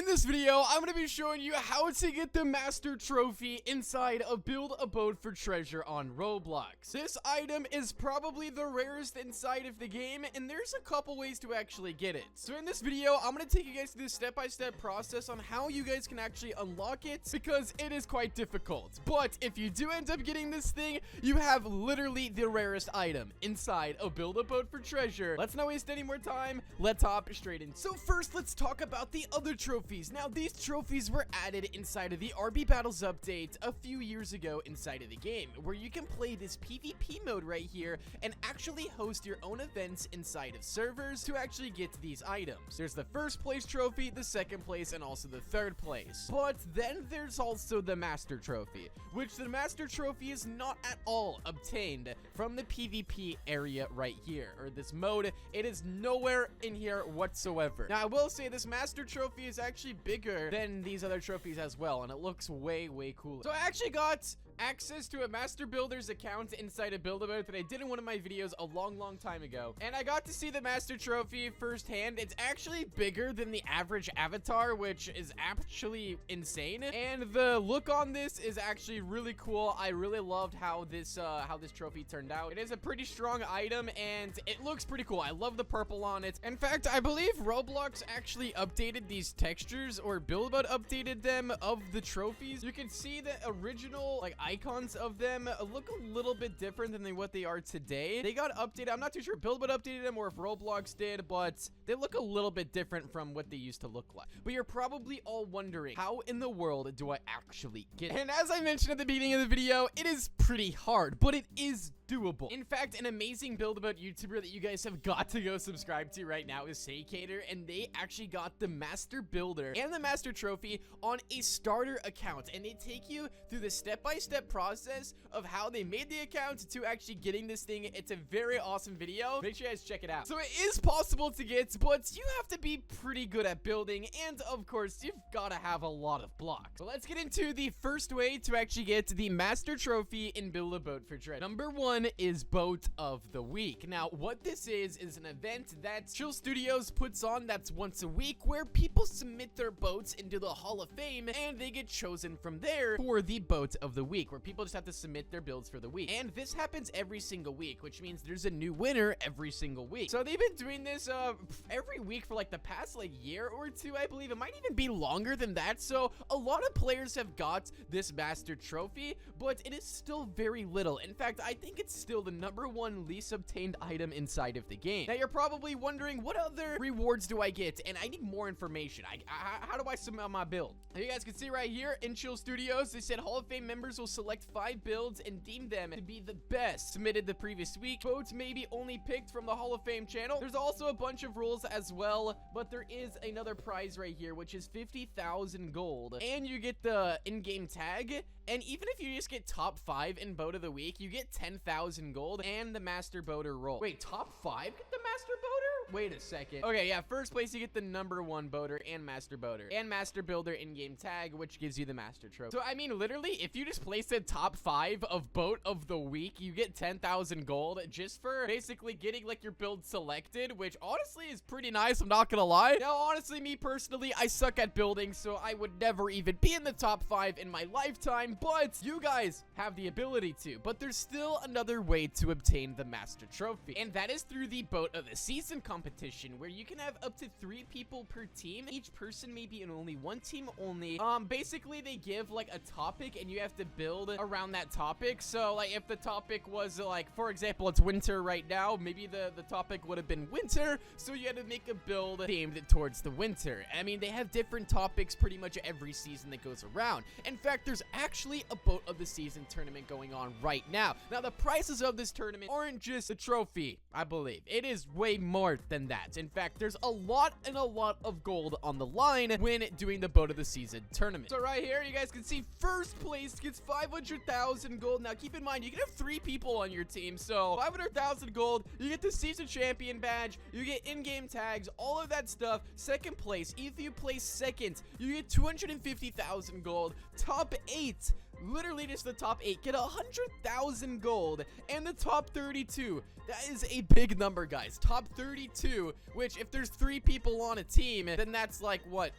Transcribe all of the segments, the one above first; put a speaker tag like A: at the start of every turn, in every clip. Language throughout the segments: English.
A: in this video, I'm going to be showing you how to get the Master Trophy inside of Build a Boat for Treasure on Roblox. This item is probably the rarest inside of the game, and there's a couple ways to actually get it. So in this video, I'm going to take you guys through the step-by-step process on how you guys can actually unlock it, because it is quite difficult. But if you do end up getting this thing, you have literally the rarest item inside of Build a Boat for Treasure. Let's not waste any more time. Let's hop straight in. So first, let's talk about the other trophies. Now, these trophies were added inside of the RB Battles update a few years ago inside of the game, where you can play this PvP mode right here and actually host your own events inside of servers to actually get these items. There's the first place trophy, the second place, and also the third place. But then there's also the Master Trophy, which the Master Trophy is not at all obtained from the PvP area right here, or this mode. It is nowhere in here whatsoever. Now, I will say this Master Trophy is actually bigger than these other trophies as well, and it looks way cooler. So I actually got access to a Master Builder's account inside of Build-A-Boat that I did in one of my videos a long time ago, and I got to see the Master Trophy firsthand. It's actually bigger than the average avatar, which is actually insane, and the look on this is actually really cool. I really loved how this trophy turned out. It is a pretty strong item, and it looks pretty cool. I love the purple on it. In fact, I believe Roblox actually updated these textures, or Build-A-Boat updated them, of the trophies. You can see the original icons of them look a little bit different than what they are today. They got updated. I'm not too sure if Build-A-Boat updated them or if Roblox did, but they look a little bit different from what they used to look like. But you're probably all wondering, how in the world do I actually get it? And as I mentioned at the beginning of the video, it is pretty hard, but it is doable. In fact, an amazing Build-A-Boat YouTuber that you guys have got to go subscribe to right now is Saycator, and they actually got the Master Builder and the Master Trophy on a starter account, and they take you through the step-by-step process of how they made the account to actually getting this thing. It's a very awesome video. Make sure you guys check it out. So it is possible to get, but you have to be pretty good at building, and of course, you've got to have a lot of blocks. So let's get into the first way to actually get the Master Trophy in Build-A-Boat for Treasure. Number one is Boat of the Week. Now, what this is an event that Chill Studios puts on that's once a week, where people submit their boats into the Hall of Fame, and they get chosen from there for the Boat of the Week, where people just have to submit their builds for the week. And this happens every single week, which means there's a new winner every single week. So they've been doing this every week for like the past year or two, I believe. It might even be longer than that. So a lot of players have got this Master Trophy, but it is still very little. In fact, I think it's still the #1 least obtained item inside of the game. Now, you're probably wondering, what other rewards do I get? And I need more information. How do I submit my build? Now, you guys can see right here in Chill Studios, they said Hall of Fame members will select 5 builds and deem them to be the best submitted the previous week. Votes may be only picked from the Hall of Fame channel. There's also a bunch of rules as well, but there is another prize right here, which is 50,000 gold. And you get the in-game tag. And even if you just get top 5 in Boat of the Week, you get 10,000 gold and the Master Boater role. Wait, top 5 get the Master Boater? Wait a second. Okay, yeah, first place you get the #1 boater and Master Boater and Master Builder in-game tag, which gives you the Master Trophy. So, I mean, literally, if you just place a top 5 of Boat of the Week, you get 10,000 gold just for basically getting, your build selected, which honestly is pretty nice, I'm not gonna lie. Now, honestly, me personally, I suck at building, so I would never even be in the top 5 in my lifetime, but you guys have the ability to. But there's still another way to obtain the Master Trophy, and that is through the Boat of the Season competition, where you can have up to 3 people per team. Each person may be in only one team only. Basically, they give a topic, and you have to build around that topic. So if the topic was for example, it's winter right now, maybe the topic would have been winter, so you had to make a build themed towards the winter. I mean, they have different topics pretty much every season that goes around. In fact, there's actually a Boat of the Season tournament going on right now. Now, the prices of this tournament aren't just the trophy, I believe. It is way more than that. In fact, there's a lot of gold on the line when doing the Boat of the Season tournament. So right here, you guys can see first place gets 500,000 gold. Now, keep in mind, you can have 3 people on your team, so 500,000 gold, you get the Season Champion badge, you get in-game tags, all of that stuff. Second place, if you place second, you get 250,000 gold. Top 8, literally just the top 8 get 100,000 gold, and the top 32, that is a big number, guys. Top 32, which if there's 3 people on a team, then that's like what,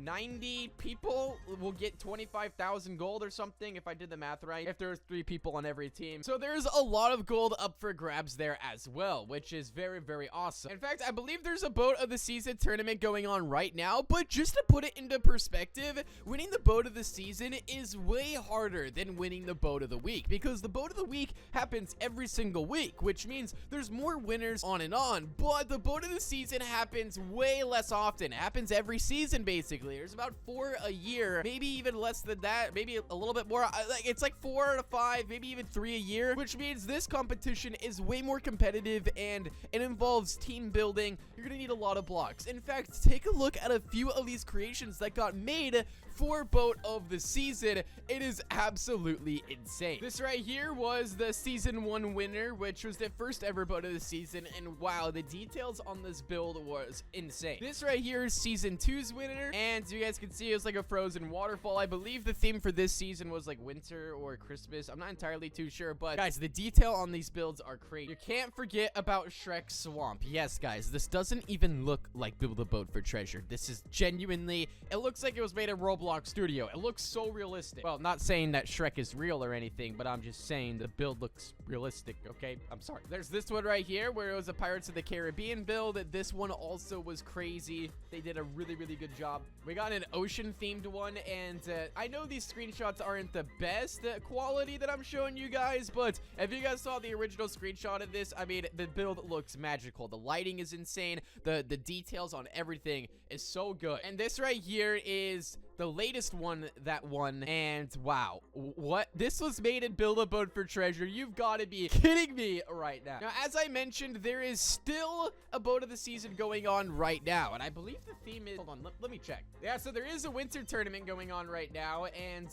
A: 90 people will get 25,000 gold or something, if I did the math right, if there's 3 people on every team. So there's a lot of gold up for grabs there as well, which is very, very awesome. In fact, I believe there's a boat of the season tournament going on right now, but just to put it into perspective, winning the boat of the season is way harder than winning the boat of the week, because the boat of the week happens every single week, which means there's more winners on and on, but the boat of the season happens way less often. It happens every season, basically. There's about 4 a year, maybe even less than that, maybe a little bit more. It's like 4 to 5, maybe even 3 a year, which means this competition is way more competitive, and it involves team building. You're gonna need a lot of blocks. In fact, take a look at a few of these creations that got made for boat of the season. It is absolutely insane. This right here was the season 1 winner, which was the first ever boat of the season, and wow, the details on this build was insane. This right here is season 2's winner, and you guys can see it was like a frozen waterfall. I believe the theme for this season was like winter or Christmas. I'm not entirely too sure, but guys, the detail on these builds are crazy. You can't forget about Shrek's swamp. Yes, guys, this doesn't even look like build a boat for treasure. This is genuinely, it looks like it was made in Roblox Studio. It looks so realistic. Well, not saying that Shrek is real or anything, but I'm just saying the build looks realistic, okay? I'm sorry. There's this one right here where it was a Pirates of the Caribbean build. This one also was crazy. They did a really, really good job. We got an ocean themed one, and I know these screenshots aren't the best quality that I'm showing you guys, but if you guys saw the original screenshot of this, I mean, the build looks magical. The lighting is insane. The details on everything is so good. And this right here is the latest one that won, and wow, what? This was made in Build a Boat for Treasure. You've got to be kidding me right now. Now, as I mentioned, there is still a boat of the season going on right now, and I believe the theme is, hold on, let me check. Yeah, so there is a winter tournament going on right now, and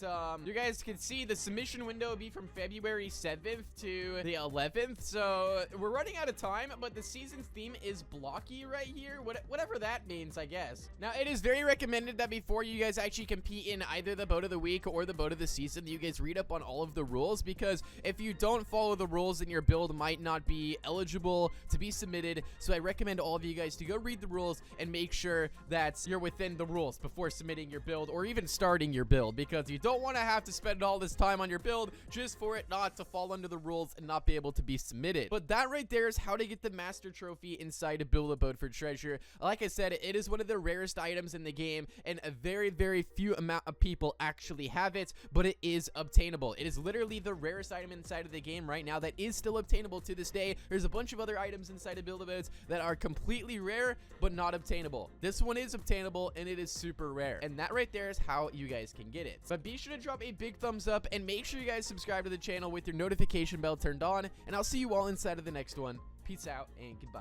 A: you guys can see the submission window will be from February 7th to the 11th, so we're running out of time, but the season's theme is blocky right here, whatever that means, I guess. Now, it is very recommended that before you guys actually compete in either the boat of the week or the boat of the season, you guys read up on all of the rules, because if you don't follow the rules, then your build might not be eligible to be submitted. So I recommend all of you guys to go read the rules and make sure that you're within the rules before submitting your build or even starting your build, because you don't want to have to spend all this time on your build just for it not to fall under the rules and not be able to be submitted. But that right there is how to get the master trophy inside of Build a Boat for Treasure. Like I said, it is one of the rarest items in the game, and a very, very few amount of people actually have it, but it is obtainable. It is literally the rarest item inside of the game right now that is still obtainable to this day. There's a bunch of other items inside of Build-A-Boats that are completely rare but not obtainable. This one is obtainable, and it is super rare, and that right there is how you guys can get it. But be sure to drop a big thumbs up, and make sure you guys subscribe to the channel with your notification bell turned on, and I'll see you all inside of the next one. Peace out and goodbye.